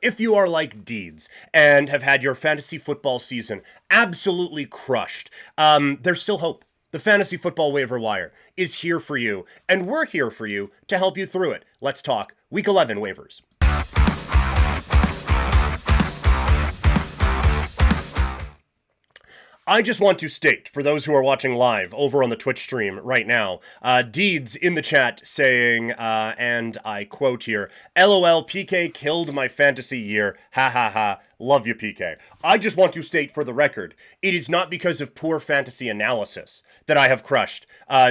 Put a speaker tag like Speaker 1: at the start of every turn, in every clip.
Speaker 1: If you are like Deeds and have had your fantasy football season absolutely crushed, there's still hope. The Fantasy Football Waiver Wire is here for you, and we're here for you to help you through it. Let's talk Week 11 waivers. I just want to state, for those who are watching live over on the Twitch stream right now, Deeds in the chat saying, and I quote here, LOL, PK killed my fantasy year. Ha ha ha. Love you, PK. I just want to state for the record, it is not because of poor fantasy analysis that I have crushed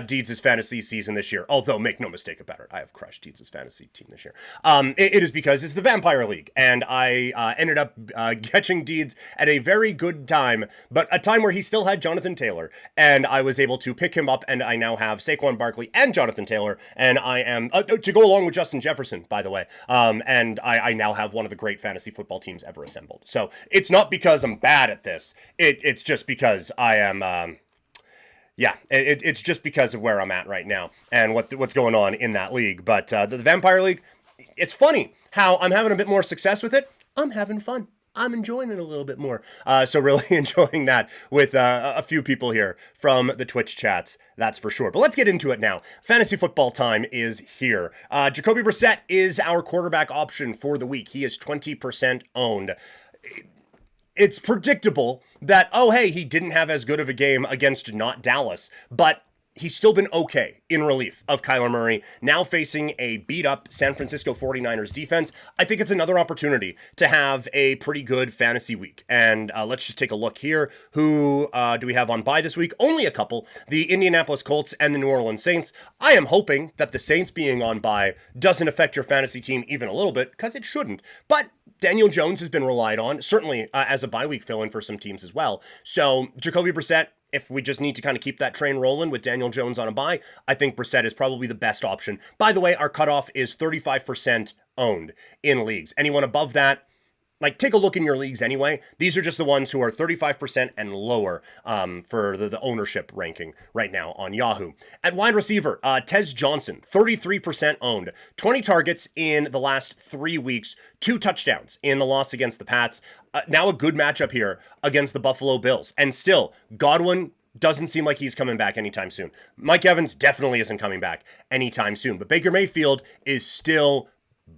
Speaker 1: Deeds' fantasy season this year. Although, make no mistake about it, I have crushed Deeds' fantasy team this year. It is because it's the Vampire League, and I ended up catching Deeds at a very good time, but a time where he still had Jonathan Taylor, and I was able to pick him up, and I now have Saquon Barkley and Jonathan Taylor, and I am, to go along with Justin Jefferson, by the way, and I now have one of the great fantasy football teams ever assembled. So it's not because I'm bad at this. It's just because I am, it's just because of where I'm at right now and what's going on in that league. But the Vampire League, it's funny how I'm having a bit more success with it. I'm having fun. I'm enjoying it a little bit more. So really enjoying that with a few people here from the Twitch chats, that's for sure. But let's get into it now. Fantasy football time is here. Jacoby Brissett is our quarterback option for the week. He is 20% owned. It's predictable that, oh, hey, he didn't have as good of a game against not Dallas, but he's still been okay in relief of Kyler Murray, now facing a beat-up San Francisco 49ers defense. I think it's another opportunity to have a pretty good fantasy week. And let's just take a look here. Who do we have on bye this week? Only a couple. The Indianapolis Colts and the New Orleans Saints. I am hoping that the Saints being on bye doesn't affect your fantasy team even a little bit, because it shouldn't. But Daniel Jones has been relied on, certainly as a bye week fill-in for some teams as well. So Jacoby Brissett, if we just need to kind of keep that train rolling with Daniel Jones on a bye, I think Brissett is probably the best option. By the way, our cutoff is 35% owned in leagues. Anyone above that, take a look in your leagues anyway. These are just the ones who are 35% and lower for the ownership ranking right now on Yahoo. At wide receiver, Tez Johnson, 33% owned. 20 targets in the last 3 weeks, 2 touchdowns in the loss against the Pats. Now a good matchup here against the Buffalo Bills. And still, Godwin doesn't seem like he's coming back anytime soon. Mike Evans definitely isn't coming back anytime soon. But Baker Mayfield is still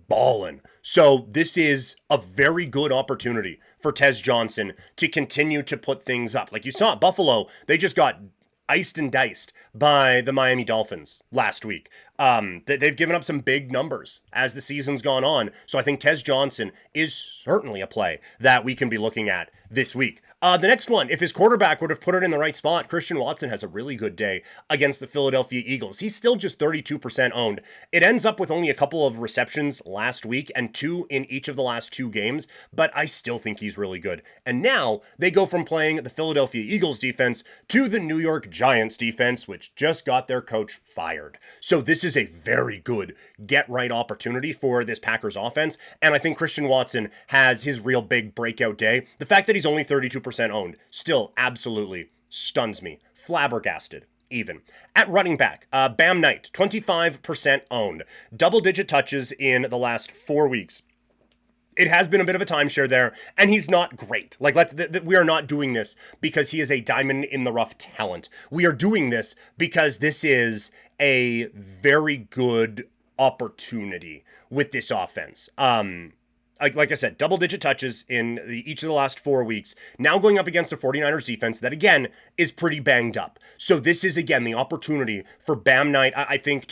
Speaker 1: ballin'. So this is a very good opportunity for Tez Johnson to continue to put things up. Like you saw at Buffalo, they just got iced and diced by the Miami Dolphins last week. They've given up some big numbers as the season's gone on. So I think Tez Johnson is certainly a play that we can be looking at this week. The next one, if his quarterback would have put it in the right spot, Christian Watson has a really good day against the Philadelphia Eagles. He's still just 32% owned. It ends up with only a couple of receptions last week and 2 in each of the last 2 games, but I still think he's really good. And now they go from playing the Philadelphia Eagles defense to the New York Giants defense, which just got their coach fired. So this is a very good get-right opportunity for this Packers offense, and I think Christian Watson has his real big breakout day. The fact that he's only 32% owned still absolutely stuns me. Flabbergasted, even. At running back, Bam Knight, 25% owned. Double-digit touches in the last 4 weeks. It has been a bit of a timeshare there, and he's not great. We are not doing this because he is a diamond in the rough talent. We are doing this because this is a very good opportunity with this offense. Like I said, double-digit touches in each of the last 4 weeks. Now going up against the 49ers defense that, again, is pretty banged up. So this is, again, the opportunity for Bam Knight, I think,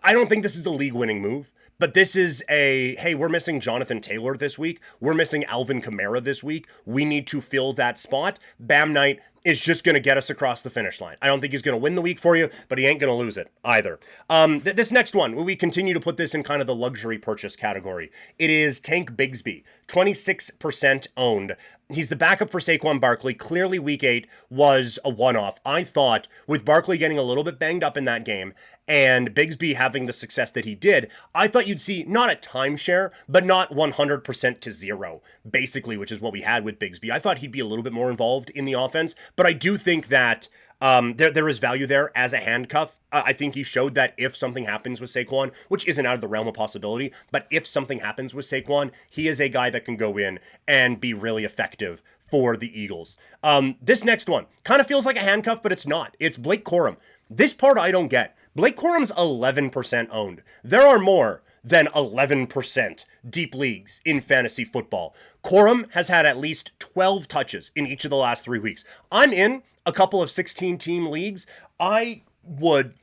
Speaker 1: I don't think this is a league-winning move. But this is hey, we're missing Jonathan Taylor this week. We're missing Alvin Kamara this week. We need to fill that spot. Bam Knight is just going to get us across the finish line. I don't think he's going to win the week for you, but he ain't going to lose it either. This next one, we continue to put this in kind of the luxury purchase category. It is Tank Bigsby, 26% owned. He's the backup for Saquon Barkley. Clearly, week 8 was a one-off. I thought with Barkley getting a little bit banged up in that game and Bigsby having the success that he did, I thought you'd see not a timeshare, but not 100% to 0, basically, which is what we had with Bigsby. I thought he'd be a little bit more involved in the offense, but I do think that There is value there as a handcuff. I think he showed that if something happens with Saquon, which isn't out of the realm of possibility, but if something happens with Saquon, he is a guy that can go in and be really effective for the Eagles. This next one kind of feels like a handcuff, but it's not. It's Blake Corum. This part I don't get. Blake Corum's 11% owned. There are more than 11% deep leagues in fantasy football. Corum has had at least 12 touches in each of the last 3 weeks. I'm in a couple of 16-team leagues. I would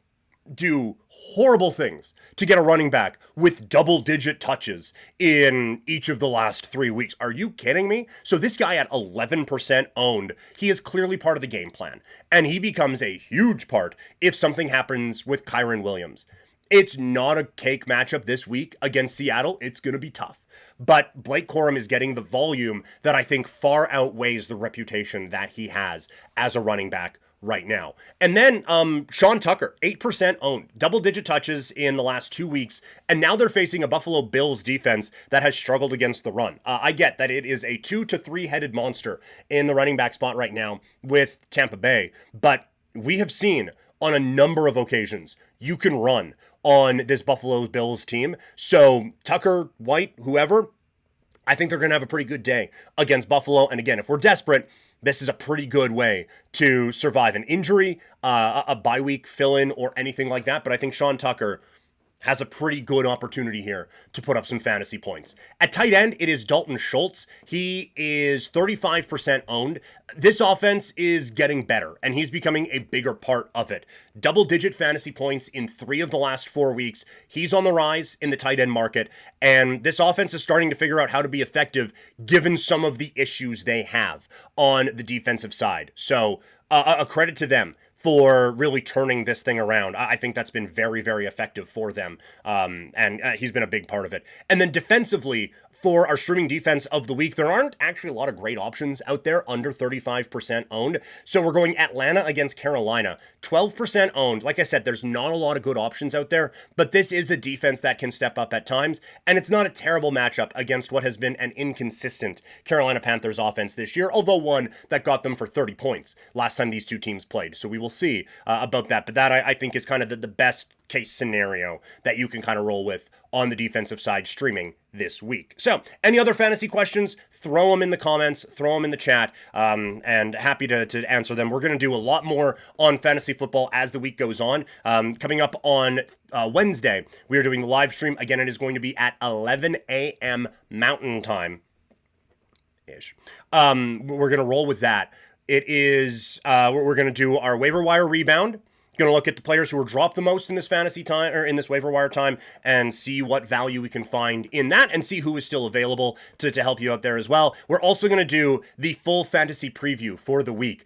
Speaker 1: do horrible things to get a running back with double-digit touches in each of the last 3 weeks. Are you kidding me? So this guy at 11% owned, he is clearly part of the game plan, and he becomes a huge part if something happens with Kyren Williams. It's not a cake matchup this week against Seattle. It's going to be tough. But Blake Corum is getting the volume that I think far outweighs the reputation that he has as a running back right now. And then Sean Tucker, 8% owned, double-digit touches in the last 2 weeks, and now they're facing a Buffalo Bills defense that has struggled against the run. I get that it is a 2 to 3-headed monster in the running back spot right now with Tampa Bay, but we have seen on a number of occasions you can run on this Buffalo Bills team. So Tucker, White, whoever, I think they're going to have a pretty good day against Buffalo. And again, if we're desperate, this is a pretty good way to survive an injury, a bye week fill-in, or anything like that. But I think Sean Tucker has a pretty good opportunity here to put up some fantasy points. At tight end, it is Dalton Schultz. He is 35% owned. This offense is getting better, and he's becoming a bigger part of it. Double-digit fantasy points in 3 of the last 4 weeks. He's on the rise in the tight end market, and this offense is starting to figure out how to be effective given some of the issues they have on the defensive side. So a credit to them for really turning this thing around. I think that's been very, very effective for them, and he's been a big part of it. And then defensively, for our streaming defense of the week, there aren't actually a lot of great options out there under 35% owned. So we're going Atlanta against Carolina, 12% owned. Like I said, there's not a lot of good options out there, but this is a defense that can step up at times, and it's not a terrible matchup against what has been an inconsistent Carolina Panthers offense this year, although one that got them for 30 points last time these two teams played. So we will see about that, but that I think is kind of the best case scenario that you can kind of roll with on the defensive side streaming this week. So any other fantasy questions, throw them in the comments, throw them in the chat, and happy to answer them. We're going to do a lot more on fantasy football as the week goes on. Coming up on Wednesday, we are doing the live stream. Again, it is going to be at 11 a.m. Mountain Time ish. We're going to roll with that. It is, we're going to do our waiver wire rebound. Going to look at the players who were dropped the most in this fantasy time, or in this waiver wire time, and see what value we can find in that, and see who is still available to help you out there as well. We're also going to do the full fantasy preview for the week.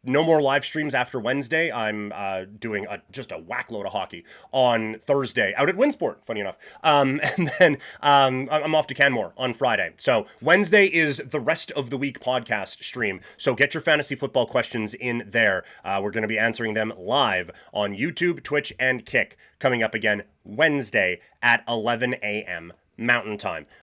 Speaker 1: No more live streams after Wednesday. I'm doing just a whack load of hockey on Thursday out at Winsport, funny enough. And then I'm off to Canmore on Friday. So Wednesday is the rest of the week podcast stream. So get your fantasy football questions in there. We're going to be answering them live on YouTube, Twitch, and Kick coming up again Wednesday at 11 a.m. Mountain Time.